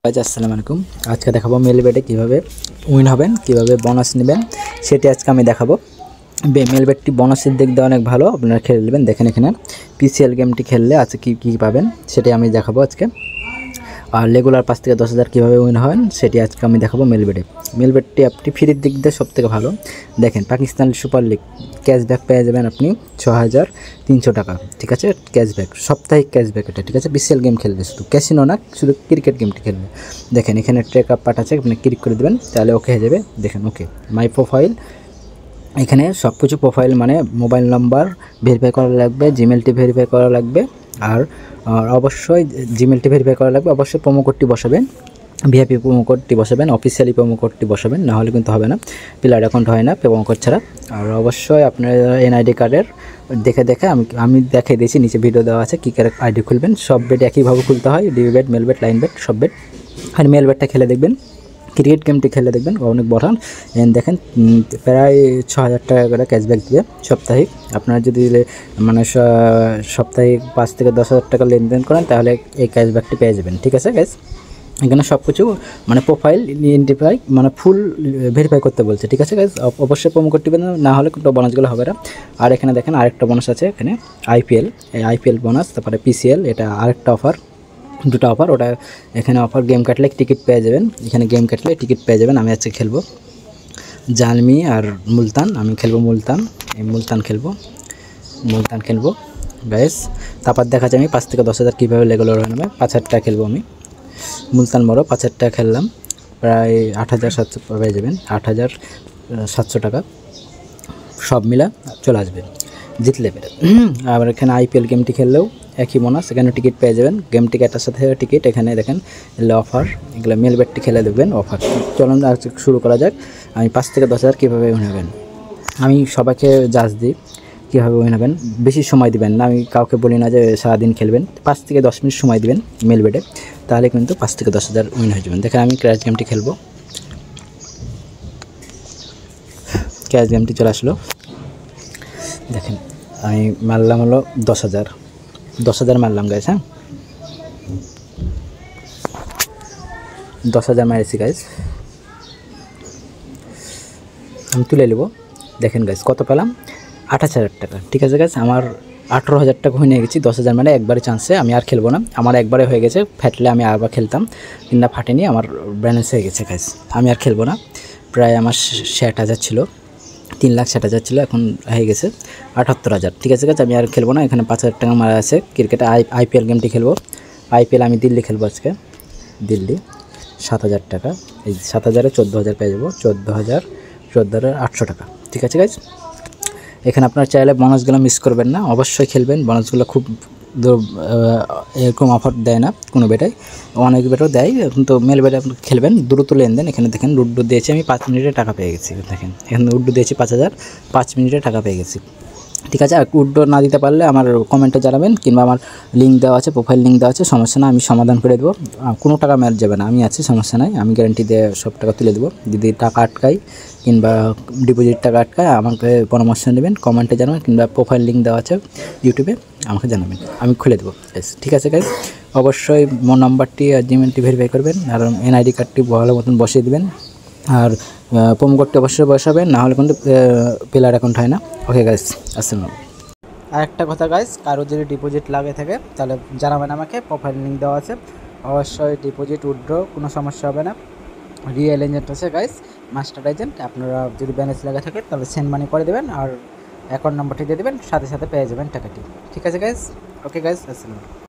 আসসালামু আলাইকুম। আজকে দেখাবো মেলবেটে কীভাবে উইন হবেন, কীভাবে বোনাস নেবেন সেটি আজকে আমি দেখাবো। মেলবেটটি বোনাসের দিক দিয়ে অনেক ভালো, আপনারা খেলে নেবেন। দেখেন এখানে পিসিএল গেমটি খেললে আছে কী পাবেন সেটি আমি দেখাবো আজকে। আর রেগুলার 5 থেকে 10,000 কীভাবে উইন হবেন সেটি আজকে আমি দেখাবো মেলবেটে। মেলবেটটি আপনি ফ্রির দিক দিয়ে সবথেকে ভালো। দেখেন পাকিস্তান সুপার লিগ ক্যাশব্যাক পেয়ে যাবেন আপনি 6,300 টাকা, ঠিক আছে? ক্যাশব্যাক, সাপ্তাহিক ক্যাশব্যাক এটা, ঠিক আছে? পিসিএল গেম খেলবে, শুধু ক্যাসিনো না, শুধু ক্রিকেট গেমটি খেলবে। দেখেন এখানে ট্রেক আপ পার্ট আছে, আপনি ক্লিক করে দেবেন, তাহলে ওকে হয়ে যাবে। দেখেন ওকে, মাই প্রোফাইল, এখানে সব কিছু প্রোফাইল মানে মোবাইল নাম্বার ভেরিফাই করা লাগবে, জিমেলটি ভেরিফাই করা লাগবে, আর অবশ্যই জিমেলটি ভেরিফাই করা লাগবে। অবশ্যই প্রোমো কোডটি বসাবেন, ভিআইপি প্রোমো কোডটি বসাবেন, অফিসিয়ালি প্রোমো কোডটি বসাবেন, নাহলে কিন্তু হবে না, প্লেয়ার অ্যাকাউন্ট হয় না প্রোমো কোড ছাড়া। আর অবশ্যই আপনার এনআইডি কার্ডের দেখে আমি দেখিয়ে দিয়েছি, নিচে ভিডিও দেওয়া আছে কী করে আইডি খুলবেন। সব বেড একইভাবে খুলতে হয়, dew bed, male bed, line bed, সব বেড। আর মেল বেডটা খেলে দেখবেন, ক্রিকেট গেমটি খেলে দেখবেন অনেক বড়ান। দেখেন প্রায় 6,000 টাকা করে ক্যাশব্যাক দিয়ে সাপ্তাহিক। আপনারা যদি মানে সাপ্তাহিক 5 থেকে 10,000 টাকা লেনদেন করেন তাহলে এই ক্যাশব্যাকটি পেয়ে যাবেন, ঠিক আছে গাইস? এখানে সব কিছু মানে প্রোফাইল আইডেন্টিফাই মানে ফুল ভেরিফাই করতে বলছে, ঠিক আছে গাইস? অবশ্যই প্রোমো কোড দিবেন, না হলে কিন্তু বোনাসগুলো হবে না। আর এখানে দেখেন আরেকটা বোনাস আছে, এখানে আইপিএল, এই আইপিএল বোনাস, তারপরে পিসিএল, এটা আরেকটা অফার, দুটো অফার। ওটা এখানে অফার, গেম কাটলে টিকিট পেয়ে যাবেন, এখানে গেম কাটলে টিকিট পেয়ে যাবেন। আমি আজকে খেলবো জালমি আর মুলতান, আমি খেলবো মুলতান, এই মুলতান খেলবো গাইস। তারপর দেখা যায় আমি 5 থেকে 10,000 কীভাবে রেগুলার হয়ে নেবে। 5,000 টাকা খেলবো আমি মুলতান বড়, 5,000 টাকা খেললাম, প্রায় 8,700 পেয়ে যাবেন, 8,700 টাকা সব মিলা চলে আসবে জিতলে পেরে। আবার এখানে আইপিএল গেমটি খেললেও একই বোনাস, এখানে টিকিট পেয়ে যাবেন, গেম টিকিটের সাথে টিকিট। এখানে দেখেন এগুলো অফার, এগুলো মেল বেটটি খেলে দেখবেন অফার। চলুন শুরু করা যাক। আমি 5 থেকে 10,000 কীভাবে নেবেন আমি সবাইকে জাজ দিই কীভাবে নেবেন। বেশি সময় দিবেন না, আমি কাউকে বলি না যে সারাদিন খেলবেন। 5 থেকে 10 মিনিট সময় দিবেন মেল বেটে, তাহলে কিন্তু 5 থেকে 10,000 উইন হয়ে যাবেন। দেখেন আমি ক্র্যাশ গেমটি খেলবো, ক্র্যাশ গেমটি চলে আসলো। দেখেন আমি মারলাম হলো 10,000 মারলাম গাইস। হ্যাঁ 10,000 মারেছি গাইস, আমি তুলে নেব। দেখেন গাইস কত পেলাম, 28,000 টাকা, ঠিক আছে গাইস? আমার 18,000 টাকা হয়ে গেছি। 10,000 মানে একবারে চান্সে, আমি আর খেলবো না, আমার একবারে হয়ে গেছে। ফাটলে আমি আবার খেলতাম, কিন্তু ফাটেনি, আমার ব্যালেন্স হয়ে গেছে গাইস, আমি আর খেলবো না। প্রায় আমার 60,000 ছিল, 3,60,000 ছিল, এখন হয়ে গেছে 78,000, ঠিক আছে গাইস? আমি আর খেলবো না। এখানে 5,000 টাকা মারা আছে ক্রিকেটে। আইপিএল গেমটি খেলবো, আইপিএল আমি দিল্লি খেলবো আজকে, দিল্লি 7,000 টাকা, এই 7,000-এ 14,000 পেয়ে যাবো, 14,800 টাকা, ঠিক আছে গাইজ? এখানে আপনার চাইলে বোনাসগুলো মিস করবেন না, অবশ্যই খেলবেন। বোনাসগুলো খুব এরকম অফার দেয় না কোনো বেটাই, অনেক বেটাও দেয়, কিন্তু মেল বেটে আপনি খেলবেন, দ্রুত লেনদেন। এখানে দেখেন উড্ডো দিয়েছি আমি, 5 মিনিটে টাকা পেয়ে গেছি। দেখেন এখানে উড্ডো দিয়েছি 5,000, 5 মিনিটে টাকা পেয়ে গেছি, ঠিক আছে? আর উড্ডো না দিতে পারলে আমার কমেন্টে জানাবেন, কিংবা আমার লিঙ্ক দেওয়া আছে, প্রোফাইল লিঙ্ক দেওয়া আছে, সমস্যা না, আমি সমাধান করে দেবো। কোনো টাকা ম্যাচ যাবে না, আমি আছি, সমস্যা নাই, আমি গ্যারান্টি দিয়ে সব টাকা তুলে দেবো। যদি টাকা আটকায় কিংবা ডিপোজিট টাকা আটকায় আমাকে পরামর্শ নেবেন, কমেন্টে জানাবেন, কিংবা প্রোফাইল লিঙ্ক দেওয়া আছে ইউটিউবে, আমাকে জানাবেন, আমি খুলে দেবো, ঠিক আছে গাইজ? অবশ্যই নাম্বারটি আর জিমেলটি ভেরিফাই করবেন, আর এনআইডি কার্ডটি ভালো মতন বসিয়ে দেবেন, আর প্রোমো কোডটি অবশ্যই বসাবেন, না হলে কিন্তু প্লেয়ার অ্যাকাউন্ট হয় না। ওকে গাইস, আসসালাম। আর একটা কথা গাইস, কারো যদি ডিপোজিট লাগে থাকে তাহলে জানাবেন আমাকে, প্রোফাইল লিঙ্ক দেওয়া আছে, অবশ্যই ডিপোজিট উইথড্র কোনো সমস্যা হবে না। রিয়েল এজেন্ট আছে গাইস, মাস্টার এজেন্ট, আপনারা যদি ব্যালেন্স লাগে থাকে তাহলে সেন্ড মানি করে দেবেন, আর অ্যাকাউন্ট নাম্বারটি দিয়ে দেবেন, সাথে সাথে পেয়ে যাবেন টাকাটি, ঠিক আছে গাইস? ওকে গাইস, আসসালাম।